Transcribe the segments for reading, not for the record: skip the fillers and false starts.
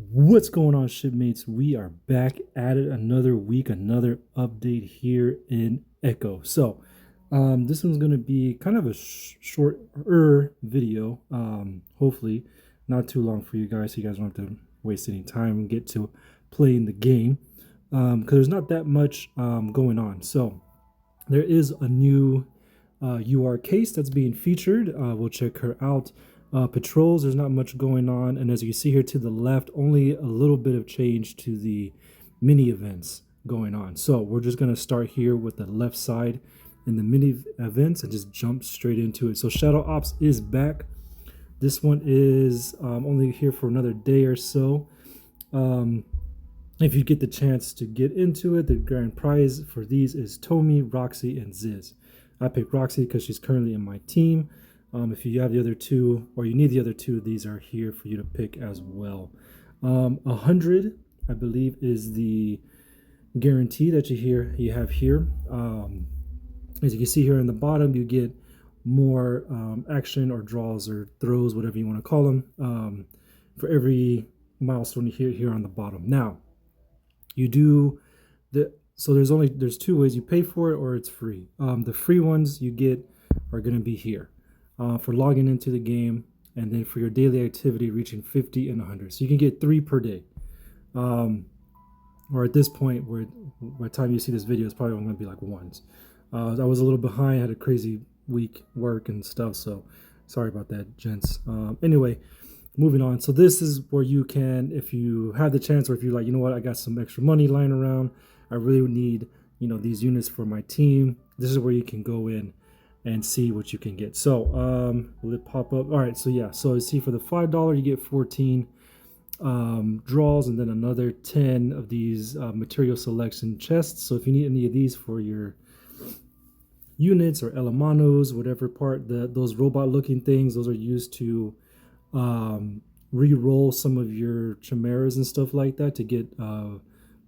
What's going on, shipmates? We are back at it another week, another update here in Echo. This one's going to be kind of a shorter video. Hopefully, not too long for you guys, so you guys don't have to waste any time and get to playing the game. Because there's not that much going on. So, there is a new UR case that's being featured. We'll check her out. Patrols, there's not much going on, and as you can see here to the left, only a little bit of change to the mini events going on. So we're just going to start here with the left side in the mini events and just jump straight into it. So Shadow Ops is back. This one is only here for another day or so. If you get the chance to get into it, the grand prize for these is Tomi, Roxy, and Ziz. I picked Roxy because she's currently in my team. If you have the other two, or you need the other two, these are here for you to pick as well. 100, I believe, is the guarantee that you have here. As you can see here in the bottom, you get more action or draws or throws, whatever you want to call them, for every milestone here on the bottom. Now, you do so there's two ways: you pay for it or it's free. The free ones you get are going to be here. For logging into the game, and then for your daily activity reaching 50 and 100. So you can get 3 per day. Or at this point, where by the time you see this video, it's probably only going to be like ones. I was a little behind, had a crazy week work and stuff, so sorry about that, gents. Anyway, moving on. So this is where you can, if you have the chance, or if you're like, you know what, I got some extra money lying around, I really need, these units for my team. This is where you can go in and see what you can get. So will it pop up? All right, so yeah, so you see for the $5 you get 14 draws, and then another 10 of these material selection chests. So if you need any of these for your units or elemanos, whatever part, those robot looking things, those are used to re-roll some of your chimeras and stuff like that to get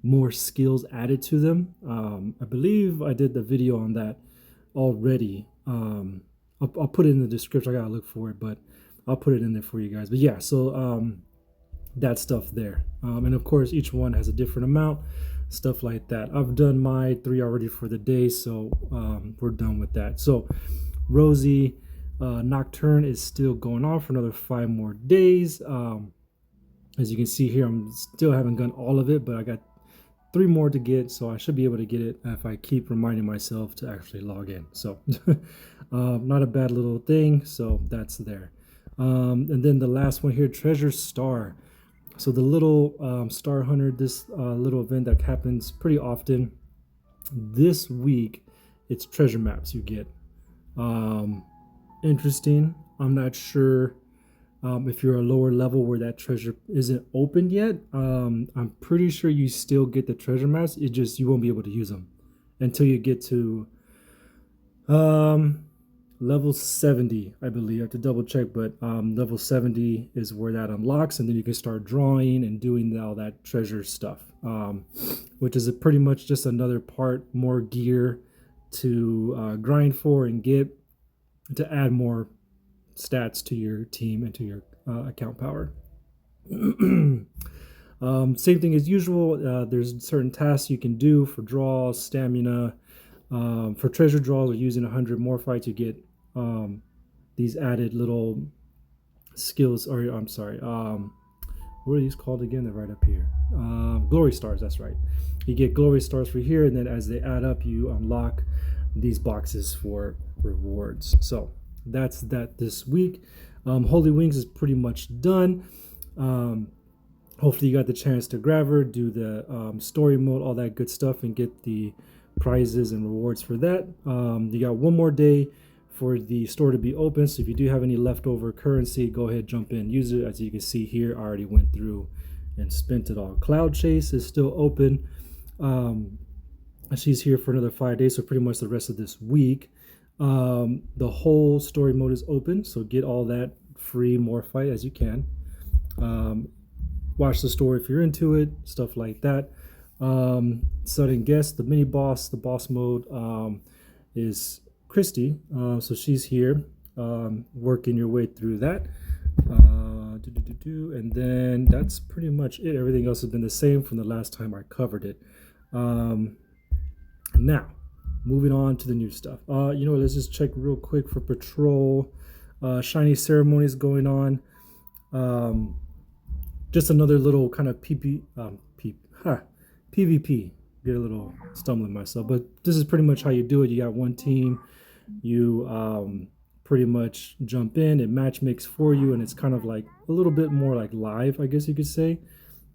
more skills added to them. I believe I did the video on that already. I'll put it in the description. I gotta look for it, but I'll put it in there for you guys. But yeah, so that stuff there, and of course each one has a different amount, stuff like that. I've done my 3 already for the day, so we're done with that. So Rosie Nocturne is still going on for another 5 more days. As you can see here, I'm still haven't done all of it, but I got 3 more to get, so I should be able to get it if I keep reminding myself to actually log in. So not a bad little thing, so that's there. And then the last one here, Treasure Star. So the little Star Hunter, this little event that happens pretty often. This week, it's treasure maps you get. Interesting. I'm not sure if you're a lower level where that treasure isn't opened yet. I'm pretty sure you still get the treasure maps. It just, you won't be able to use them until you get to level 70, I believe. I have to double check, but level 70 is where that unlocks, and then you can start drawing and doing all that treasure stuff, which is pretty much just another part, more gear to grind for and get to add more stats to your team and to your account power. Same thing as usual. There's certain tasks you can do for draws, stamina. For treasure draws, or using 100 more fights, you get these added little skills, or I'm sorry, what are these called again? They're right up here. Glory stars, that's right. You get glory stars for here, and then as they add up, you unlock these boxes for rewards. So that's that this week. Holy Wings is pretty much done. Hopefully you got the chance to grab her, do the story mode, all that good stuff, and get the prizes and rewards for that. You got 1 more day for the store to be open, so if you do have any leftover currency, go ahead, jump in, use it. As you can see here, I already went through and spent it all. Cloud Chase is still open. She's here for another 5 days, so pretty much the rest of this week. The whole story mode is open, so get all that free more fight as you can. Watch the story if you're into it, stuff like that. Sudden Guest, the mini boss, the boss mode is Christy. So she's here, working your way through that. And then that's pretty much it. Everything else has been the same from the last time I covered it. Now, moving on to the new stuff. Let's just check real quick for patrol. Shiny ceremonies going on. Just another little kind of PvP. Get a little stumbling myself, but this is pretty much how you do it. You got one team. You pretty much jump in. It match makes for you, and it's kind of like a little bit more like live, I guess you could say.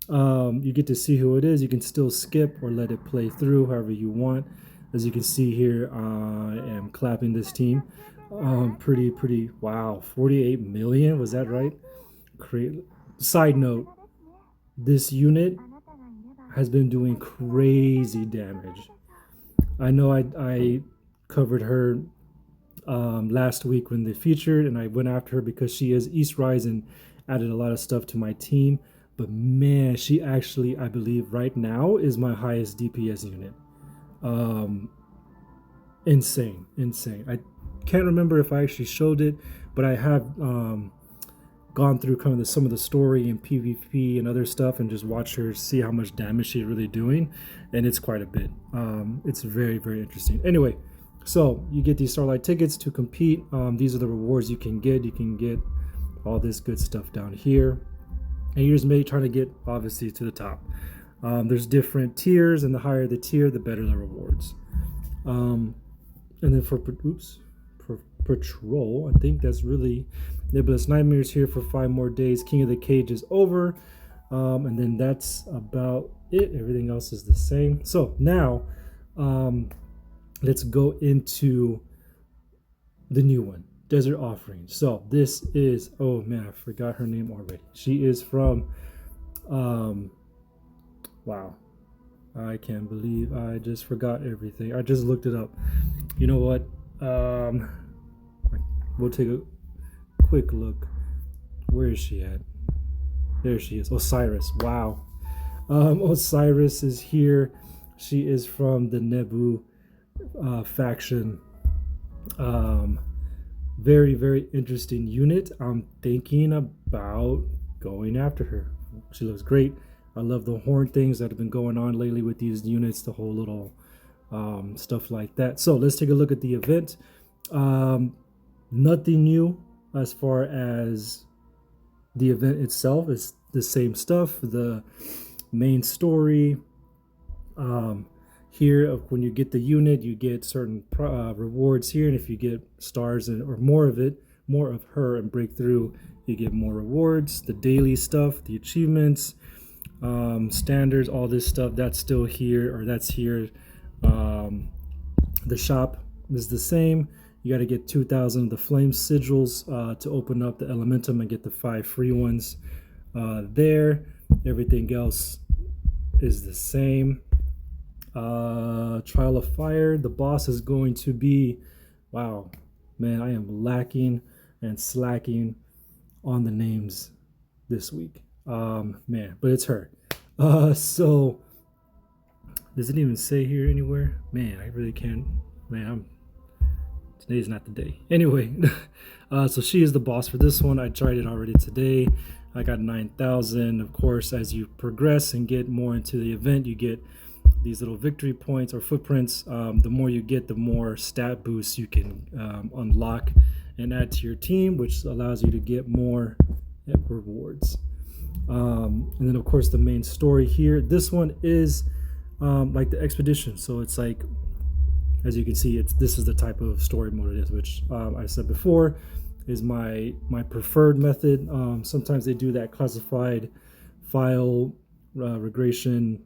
You get to see who it is. You can still skip or let it play through however you want. As you can see here, I am clapping this team. Pretty, wow, 48 million, was that right? Side note, this unit has been doing crazy damage. I know I covered her last week when they featured, and I went after her because she is East Rise and added a lot of stuff to my team. But man, she actually, I believe right now, is my highest DPS unit. Insane. I can't remember if I actually showed it, but I have gone through kind of some of the story and PvP and other stuff and just watch her, see how much damage she's really doing, and it's quite a bit. It's very, very interesting. Anyway, so you get these Starlight tickets to compete. These are the rewards you can get. You can get all this good stuff down here, and you're just trying to get obviously to the top. There's different tiers, and the higher the tier, the better the rewards. And then for patrol, I think that's really Nebulous Nightmares here for 5 more days. King of the Cage is over, and then that's about it. Everything else is the same. So now let's go into the new one, Desert Offering. So this is, oh man, I forgot her name already. She is from wow, I can't believe I just forgot everything. I just looked it up. You know what, we'll take a quick look. Where is she at? There she is. Osiris. Wow. Osiris is here. She is from the Nebu faction. Very, very interesting unit. I'm thinking about going after her. She looks great. I love the horn things that have been going on lately with these units, the whole little stuff like that. So let's take a look at the event. Nothing new as far as the event itself. It's the same stuff. The main story. Here, when you get the unit, you get certain rewards here, and if you get stars or more of her and breakthrough, you get more rewards. The daily stuff, the achievements, standards, all this stuff, that's still here, or that's here. The shop is the same. You got to get 2,000 of the flame sigils to open up the elementum and get the 5 free ones there. Everything else is the same. Trial of Fire, the boss is going to be, wow, man, I am lacking and slacking on the names this week. Man, but it's her. So does it even say here anywhere? Man, I really can't. Man, today's not the day. Anyway, so she is the boss for this one. I tried it already today. I got 9,000. Of course, as you progress and get more into the event, you get these little victory points or footprints. The more you get, the more stat boosts you can unlock and add to your team, which allows you to get more rewards. And then of course the main story here, this one is like the expedition. So it's like, as you can see, this is the type of story mode it is, which I said before is my preferred method. Sometimes they do that classified file regression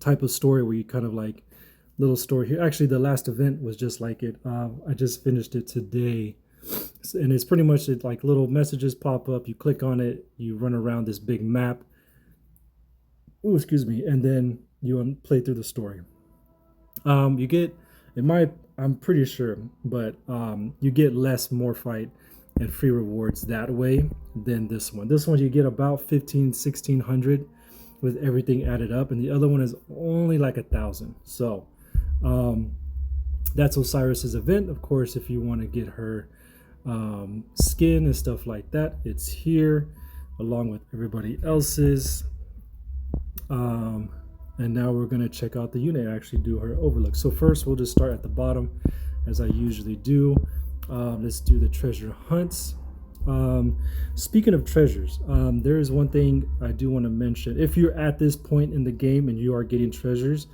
type of story where you kind of like little story here. Actually, the last event was just like it. I just finished it today, and it's pretty much like little messages pop up. You click on it, you run around this big map. Oh, excuse me, and then you play through the story. You get, I'm pretty sure, but you get less Morphite and free rewards that way than this one. This one you get about 1,600 with everything added up, and the other one is only like 1,000. So that's Osiris's event. Of course, if you want to get her skin and stuff like that, it's here. along with everybody else's. And now we're going to check out the unit, actually do her overlook. So first we'll just start at the bottom as I usually do. Let's do the treasure hunts. Speaking of treasures, there is one thing I do want to mention. If you're at this point in the game and you are getting treasures,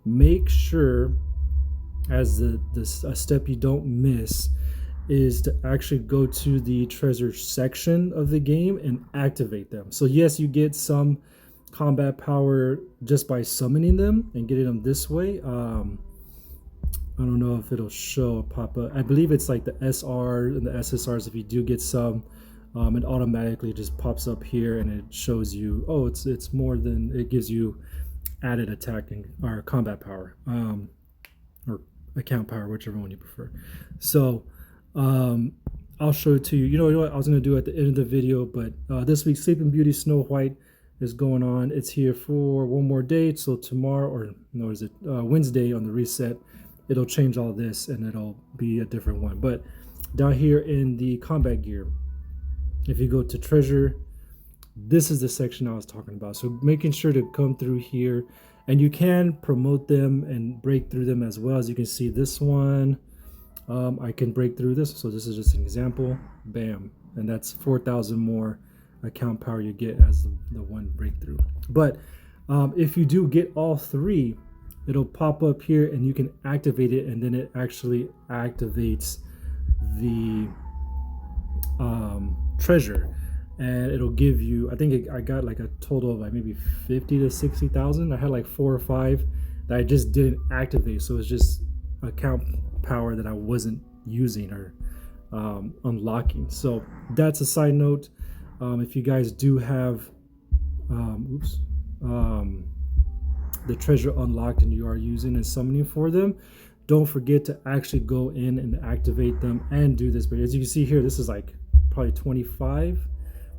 make sure, as a step you don't miss, is to actually go to the treasure section of the game and activate them. So yes, you get some combat power just by summoning them and getting them this way. I don't know if it'll show a pop-up. I believe it's like the SR and the SSRs. If you do get some, it automatically just pops up here and it shows you, oh, it's more than, it gives you added attacking or combat power, or account power, whichever one you prefer. So I'll show it to you. You know what I was going to do at the end of the video, but this week Sleeping Beauty Snow White is going on. It's here for one more day. So tomorrow, or no, is it Wednesday on the reset, it'll change all this and it'll be a different one. But down here in the combat gear, if you go to treasure, this is the section I was talking about. So making sure to come through here, and you can promote them and break through them as well. As you can see, this one, I can break through this. So this is just an example, bam. And that's 4,000 more account power you get as the one breakthrough. But if you do get all three, it'll pop up here and you can activate it, and then it actually activates the treasure, and it'll give you, I think I got like a total of like maybe 50 to 60,000. I had like 4 or 5 that I just didn't activate, so it's just account power that I wasn't using or unlocking. So that's a side note. If you guys do have the treasure unlocked and you are using and summoning for them, don't forget to actually go in and activate them and do this. But as you can see here, this is like probably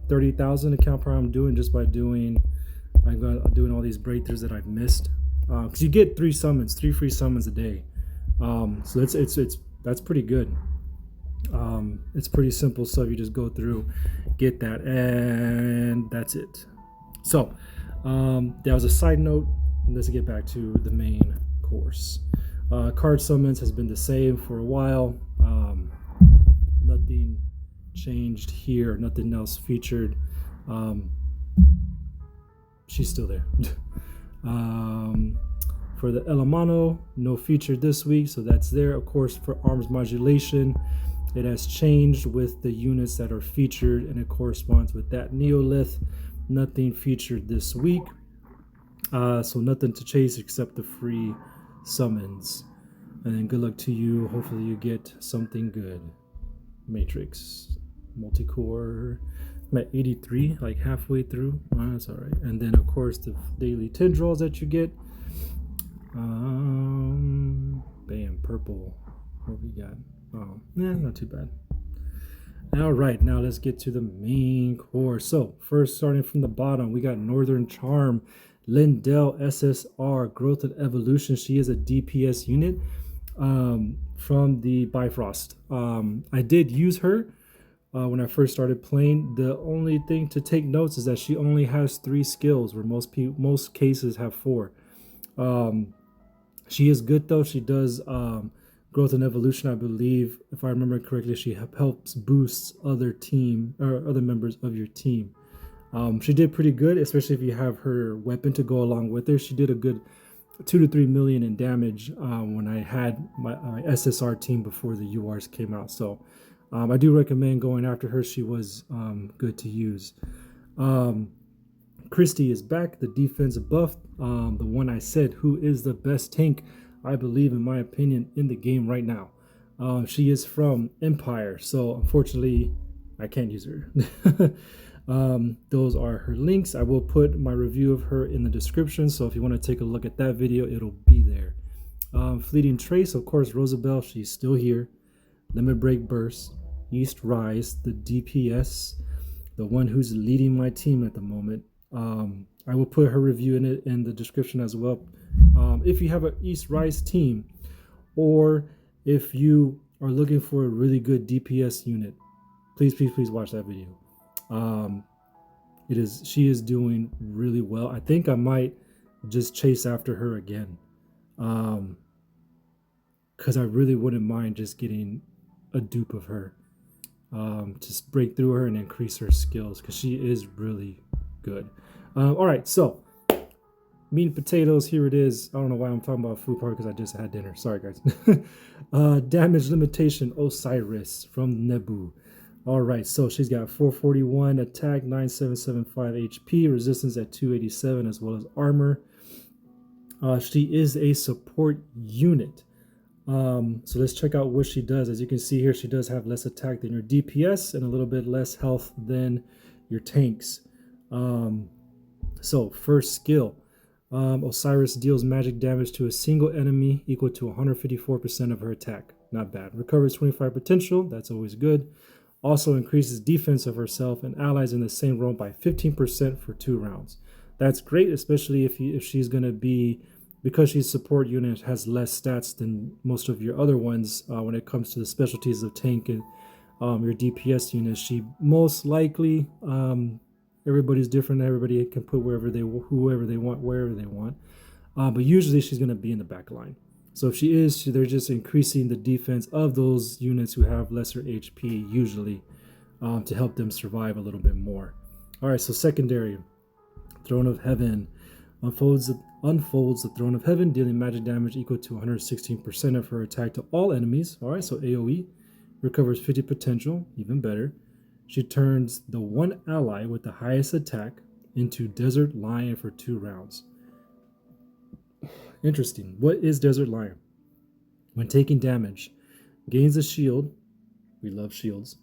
30,000 account power I'm doing just by doing all these breakthroughs that I've missed, because you get 3 free summons a day. So that's pretty good. It's pretty simple stuff. You just go through, get that, and that's it. So that was a side note. Let's get back to the main course. Card summons has been the same for a while. Nothing changed here, nothing else featured. She's still there. For the Elemano, no feature this week, so that's there. Of course, for arms modulation, it has changed with the units that are featured, and it corresponds with that. Neolith, nothing featured this week. So nothing to chase except the free summons. And then good luck to you. Hopefully you get something good. Matrix, multi-core. I'm at 83, like halfway through. Oh, that's all right. And then of course the daily tendrils that you get. Bam, purple. What we got? Oh, not too bad. All right, now let's get to the main course. So first, starting from the bottom, we got Northern Charm, Lindell SSR, Growth and Evolution. She is a DPS unit from the Bifrost. I did use her when I first started playing. The only thing to take notes is that she only has 3 skills, where most cases have 4. She is good though. She does Growth and Evolution, I believe, if I remember correctly. She helps boost other members of your team. She did pretty good, especially if you have her weapon to go along with her. She did a good 2 to 3 million in damage when I had my SSR team before the URs came out. So I do recommend going after her. She was good to use. Christy is back, the defense buff, the one I said who is the best tank, I believe, in my opinion, in the game right now. She is from Empire, so unfortunately I can't use her. Those are her links. I will put my review of her in the description, so if you want to take a look at that video, it'll be there. Fleeting Trace, of course, Rosabelle, she's still here. Limit Break Burst, East Rise, the DPS, the one who's leading my team at the moment. I will put her review in the description as well. If you have an East Rise team, or if you are looking for a really good DPS unit, please watch that video. She is doing really well. I think I might just chase after her again. Because I really wouldn't mind just getting a dupe of her. Just break through her and increase her skills, because she is really good. All right, so meat and potatoes, here it is. I don't know why I'm talking about food part, because I just had dinner. Sorry, guys. Damage limitation, Osiris from Nebu. All right, so she's got 441 attack, 9775 HP, resistance at 287, as well as armor. She is a support unit. So let's check out what she does. As you can see here, she does have less attack than your DPS and a little bit less health than your tanks. So first skill, Osiris deals magic damage to a single enemy equal to 154% of her attack. Not bad. Recovers 25 potential. That's always good. Also increases defense of herself and allies in the same room by 15% for 2 rounds. That's great, especially if she's going to be, because she's support unit, has less stats than most of your other ones when it comes to the specialties of tank and your DPS unit. She most likely, everybody's different. Everybody can put whoever they want, wherever they want. But usually she's going to be in the back line. So if she is, they're just increasing the defense of those units who have lesser HP, usually, to help them survive a little bit more. All right, so secondary, Throne of Heaven. Unfolds the Throne of Heaven, dealing magic damage equal to 116% of her attack to all enemies. All right, so AoE. Recovers 50 potential, even better. She turns the one ally with the highest attack into Desert Lion for 2 rounds. Interesting. What is Desert Lion? When taking damage, gains a shield. We love shields.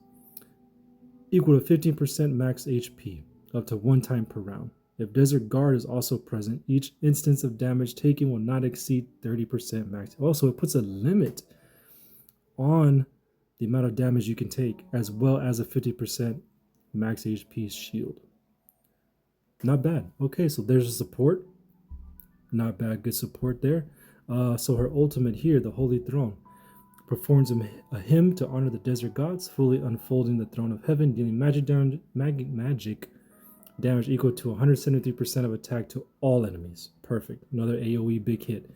Equal to 15% max HP, up to 1 time per round. If Desert Guard is also present, each instance of damage taken will not exceed 30% max. Also, it puts a limit on the amount of damage you can take, as well as a 50% max HP shield. Not bad. Okay, so there's a support. Not bad, good support there. So her ultimate here, the Holy Throne, performs a hymn to honor the desert gods, fully unfolding the Throne of Heaven, dealing magic damage equal to 173% of attack to all enemies. Perfect. Another AoE big hit.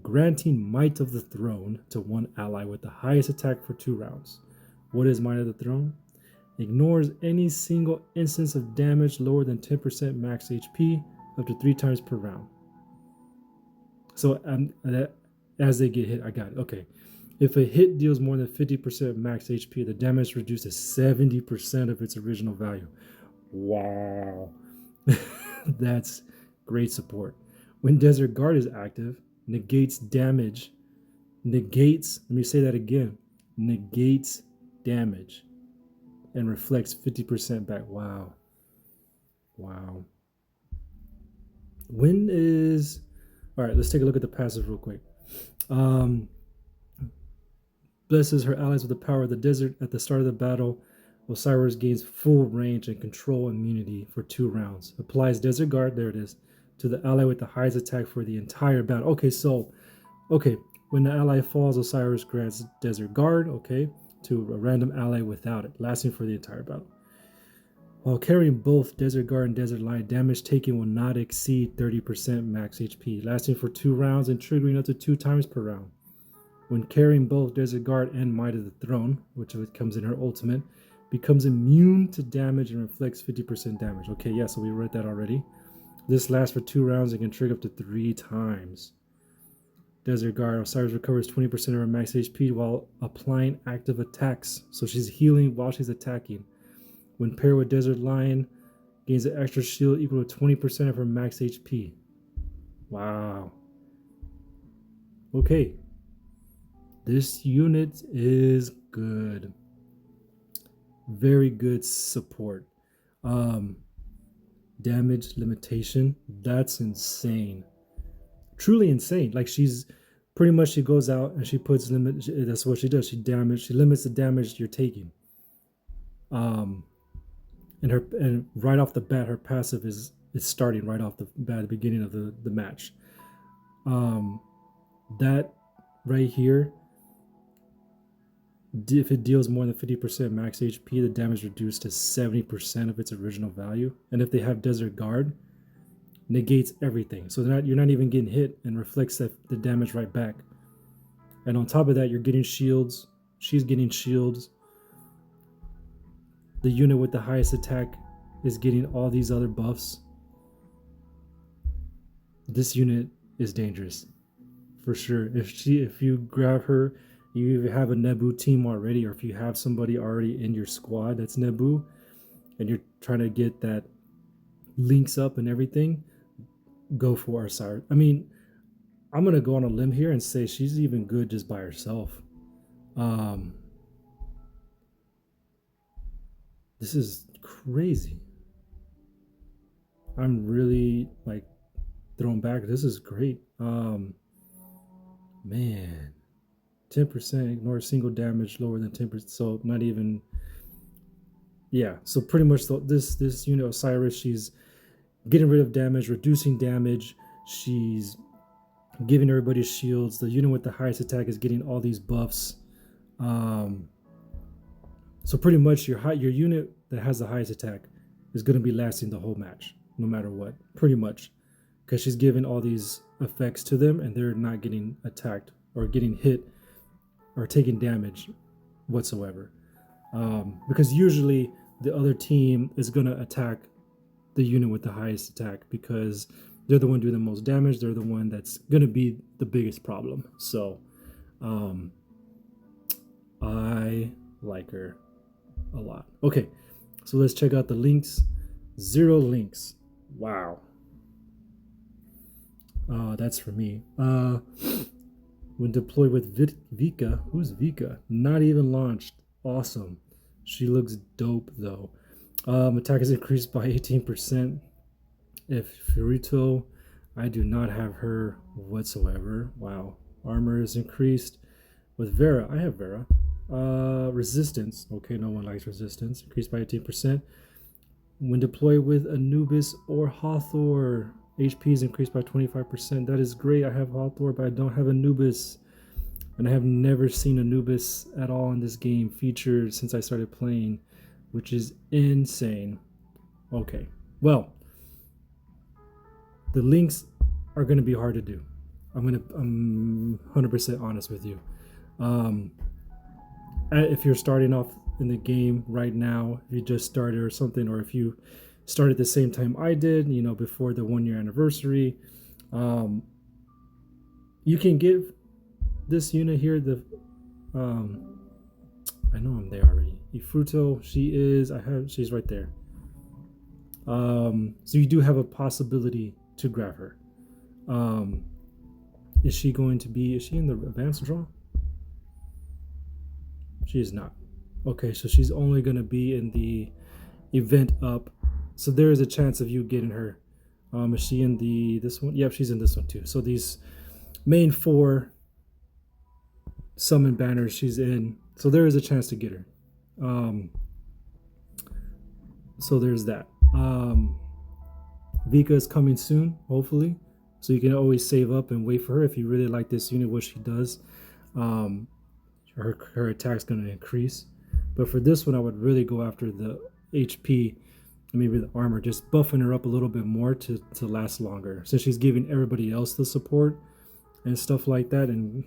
Granting Might of the Throne to one ally with the highest attack for 2 rounds. What is Might of the Throne? Ignores any single instance of damage lower than 10% max HP, up to 3 times per round. So as they get hit, I got it. Okay. If a hit deals more than 50% max HP, the damage reduces 70% of its original value. Wow. That's great support. When Desert Guard is active, negates damage. Negates, let me say that again. Negates damage and reflects 50% back. Wow. Wow. When is... All right, let's take a look at the passive real quick. Blesses her allies with the power of the desert. At the start of the battle, Osiris gains full range and control immunity for 2 rounds. Applies Desert Guard, there it is, to the ally with the highest attack for the entire battle. Okay, when the ally falls, Osiris grants Desert Guard, okay, to a random ally without it, lasting for the entire battle. While carrying both Desert Guard and Desert Lion, damage taken will not exceed 30% max HP, lasting for 2 rounds and triggering up to 2 times per round. When carrying both Desert Guard and Might of the Throne, which comes in her ultimate, becomes immune to damage and reflects 50% damage. Okay, yeah, so we read that already. This lasts for 2 rounds and can trigger up to 3 times. Desert Guard, Osiris recovers 20% of her max HP while applying active attacks. So she's healing while she's attacking. When paired with Desert Lion, gains an extra shield equal to 20% of her max HP. Wow. Okay. This unit is good. Very good support. Damage limitation. That's insane. Truly insane. Like, she's pretty much, she goes out and she puts limit. That's what she does. She limits the damage you're taking. And right off the bat, her passive is starting right off the bat, the beginning of the match. That right here If it deals more than 50% max HP, the damage reduced to 70% of its original value. And if they have Desert Guard, negates everything. So you're not even getting hit and reflects the damage right back. And on top of that, you're getting shields. She's getting shields. The unit with the highest attack is getting all these other buffs. This unit is dangerous for sure. If you grab her, you either have a Nebu team already, or if you have somebody already in your squad that's Nebu, and you're trying to get that links up and everything, go for Osiris. I mean, I'm gonna go on a limb here and say she's even good just by herself. This is crazy. I'm really like thrown back. This is great. Man, 10% ignore single damage lower than 10%. So not even. Yeah. So pretty much this unit Osiris, she's getting rid of damage, reducing damage. She's giving everybody shields. The unit with the highest attack is getting all these buffs. So pretty much your unit that has the highest attack is going to be lasting the whole match, no matter what. Pretty much, because she's giving all these effects to them, and they're not getting attacked or getting hit or taking damage whatsoever. Because usually the other team is going to attack the unit with the highest attack because they're the one doing the most damage. They're the one that's going to be the biggest problem. So I like her a lot. Okay, so let's check out the links. 0 links. Wow. That's for me. When deployed with Vika, who's Vika? Not even launched. Awesome. She looks dope though. Attack is increased by 18%. Ifurito, I do not have her whatsoever. Wow. Armor is increased. With Vera, I have Vera. Resistance, okay, no one likes resistance. Increased by 18%. When deployed with Anubis or Hathor, HP is increased by 25%. That is great. I have Hathor, but I don't have Anubis. And I have never seen Anubis at all in this game featured since I started playing, which is insane. Okay, well, the links are going to be hard to do. I'm 100% honest with you. If you're starting off in the game right now, if you just started or something, or if you started the same time I did, before the 1 year anniversary, you can give this unit here the I know I'm there already. Ifurito, she's right there. So you do have a possibility to grab her. Is she in the advanced draw? She is not. Okay, so she's only going to be in the event up. So there is a chance of you getting her. Is she in this one? Yep, she's in this one too. So these main 4 summon banners she's in. So there is a chance to get her. So there's that. Vika is coming soon, hopefully. So you can always save up and wait for her if you really like this unit, what she does. Her attack's going to increase. But for this one, I would really go after the HP and maybe the armor, just buffing her up a little bit more to last longer. Since she's giving everybody else the support and stuff like that, and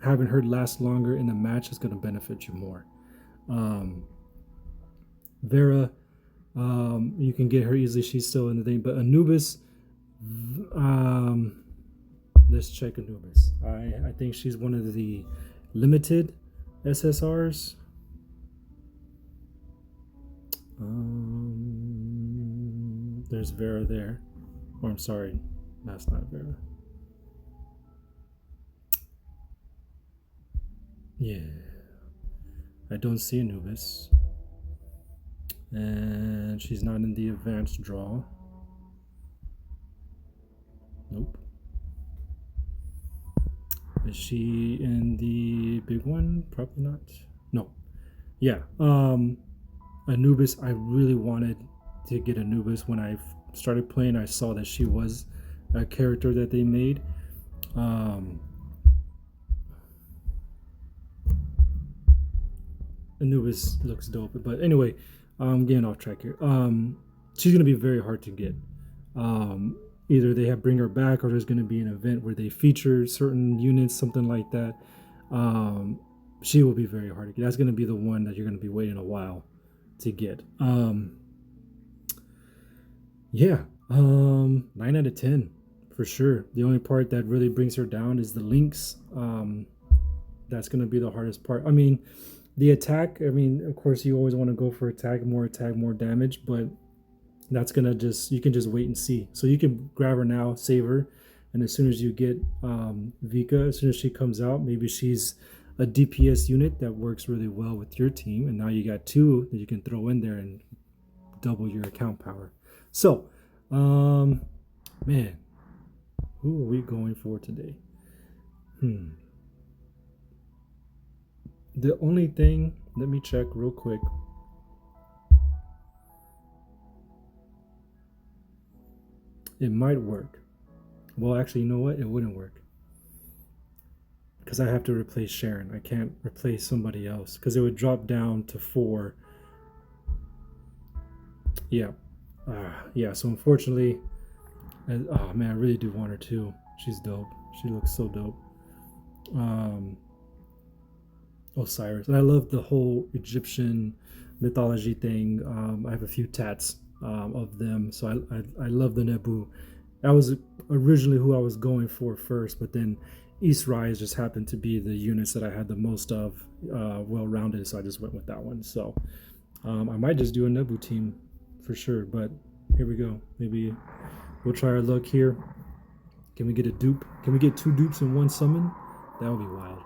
having her last longer in the match is going to benefit you more. Vera, you can get her easily. She's still in the thing. But Anubis, let's check Anubis. I think she's one of the limited SSRs. There's Vera there. Or I'm sorry, that's not Vera. Yeah, I don't see Anubis. And she's not in the advanced draw. Nope. Is she in the big one? Probably not. No. Yeah. Anubis, I really wanted to get Anubis. When I started playing, I saw that she was a character that they made. Anubis looks dope. But anyway, I'm getting off track here. She's gonna be very hard to get. Either they have bring her back, or there's gonna be an event where they feature certain units, something like that. She will be very hard to get. That's gonna be the one that you're gonna be waiting a while to get. Yeah. 9 out of 10 for sure. The only part that really brings her down is the links. That's gonna be the hardest part. I mean, the attack, I mean, of course you always want to go for attack, more damage, but that's gonna you can just wait and see. So you can grab her now, save her, and as soon as you get Vika, as soon as she comes out, maybe she's a DPS unit that works really well with your team, and now you got 2 that you can throw in there and double your account power. So, man, who are we going for today? The only thing, let me check real quick. It might work. Well, actually, you know what? It wouldn't work. Because I have to replace Sharon. I can't replace somebody else. Because it would drop down to 4. Yeah. Yeah, so unfortunately... oh, man, I really do want her too. She's dope. She looks so dope. Osiris. And I love the whole Egyptian mythology thing. I have a few tats of them. So I love the Nebu. That was originally who I was going for first, but then East Rise just happened to be the units that I had the most of, well-rounded, so I just went with that one. So I might just do a Nebu team for sure, but here we go. Maybe we'll try our luck here. Can we get a dupe? Can we get 2 dupes in one summon? That would be wild.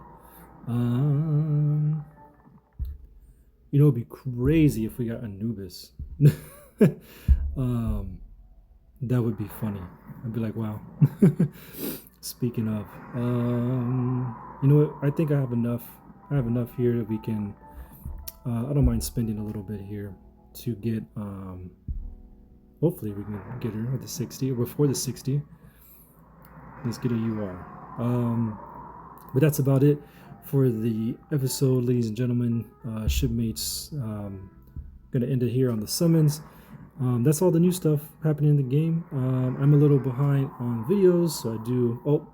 You know, it'd be crazy if we got Anubis. That would be funny. I'd be like, wow. Speaking of, you know what? I think I have enough. I have enough here that we can. I don't mind spending a little bit here to get. Hopefully, we can get her at the 60 or before the 60. Let's get a UR. But that's about it for the episode, ladies and gentlemen. Shipmates. Gonna end it here on the summons. That's all the new stuff happening in the game. I'm a little behind on videos, so I do. Oh,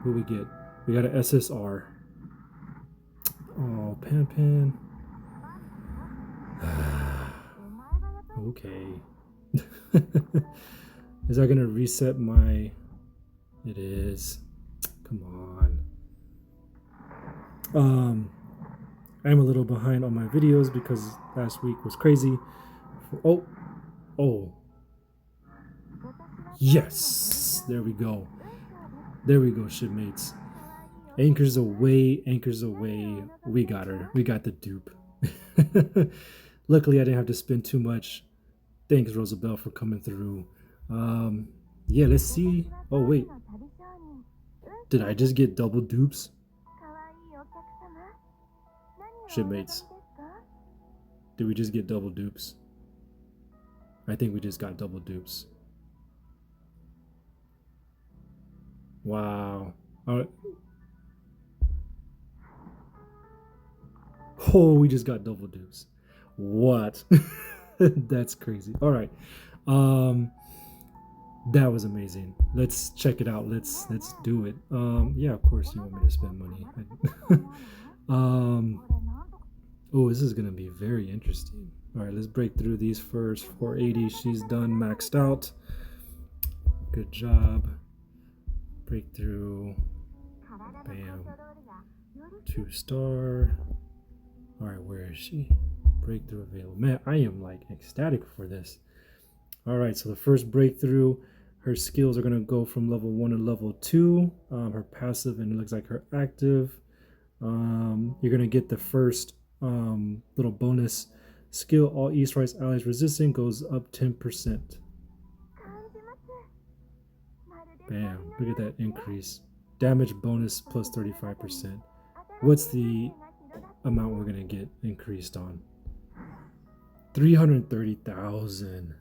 what we get? We got an SSR. Oh, Pan. Okay. Is that gonna reset my? It is. Come on. I'm a little behind on my videos because last week was crazy. Oh. Yes. There we go. Shipmates. Anchors away. We got her. We got the dupe. Luckily, I didn't have to spend too much. Thanks, Rosabelle, for coming through. Yeah, let's see. Oh, wait. Did I just get double dupes? Shipmates. Did we just get double dupes? I think we just got double dupes. Wow. Oh, we just got double dupes. What? That's crazy. All right. That was amazing. Let's check it out. Let's do it. Yeah, of course you want me to spend money. Oh, this is gonna be very interesting. All right, let's break through these first. 480. She's done, maxed out. Good job. Breakthrough. Bam. 2-star. All right, where is she? Breakthrough available. Man, I am like ecstatic for this. All right, so the first breakthrough, her skills are gonna go from level 1 to level 2. Her passive, and it looks like her active. You're gonna get the first little bonus skill. All East Rise allies resistant goes up 10%. Bam! Look at that increase. Damage bonus plus 35%. What's the amount we're gonna get increased on? 330,000.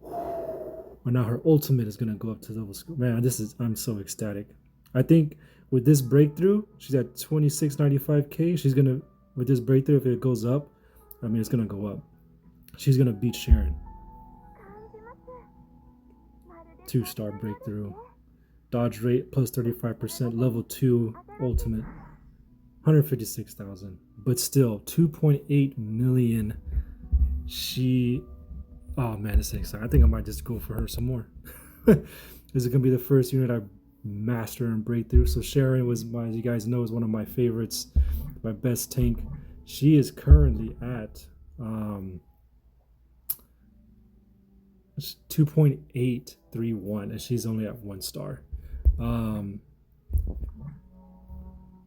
Well, now her ultimate is gonna go up to level school. Man, I'm so ecstatic. I think with this breakthrough, she's at 2695k. She's gonna with this breakthrough, if it goes up, I mean, it's gonna go up. She's gonna beat Sharon. 2-star breakthrough. Dodge rate plus 35%. Level 2 ultimate. 156,000. But still, 2.8 million. She... Oh man, it's exciting. I think I might just go for her some more. This is gonna be the first unit I master and breakthrough. So Sharon was, as you guys know, is one of my favorites, my best tank. She is currently at 2.831, and she's only at 1 star. And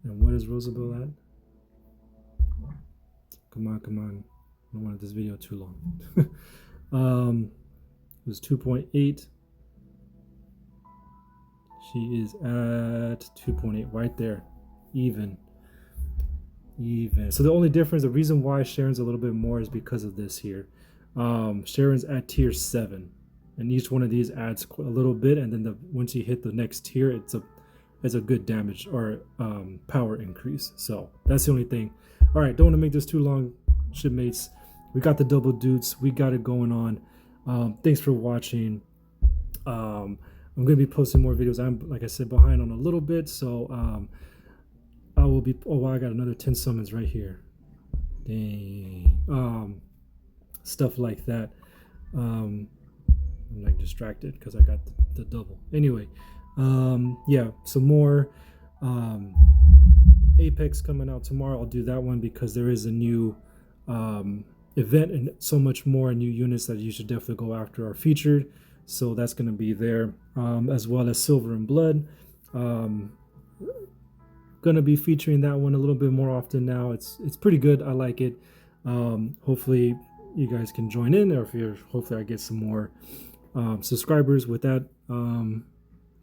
what is Rosabelle at? Come on. I don't want this video too long. It was 2.8. She is at 2.8 right there. Even. So the only difference, the reason why Sharon's a little bit more is because of this here. Sharon's at tier 7, and each one of these adds a little bit, and then once you hit the next tier, it's a good damage or power increase. So that's the only thing. All right, don't want to make this too long, shipmates. We got the double dudes. We got it going on. Thanks for watching. I'm gonna be posting more videos. I'm, like I said, behind on a little bit, so I will be. Oh wow, I got another 10 summons right here. Dang. Stuff like that. I'm like distracted because I got the double. Anyway, yeah, some more Apex coming out tomorrow. I'll do that one because there is a new event and so much more, new units that you should definitely go after are featured. So that's going to be there, as well as Silver and Blood. Going to be featuring that one a little bit more often now. It's pretty good. I like it. Hopefully you guys can join in, or hopefully I get some more subscribers with that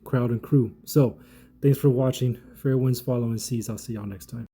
crowd and crew. So thanks for watching. Fair winds, follow, and seas. I'll see y'all next time.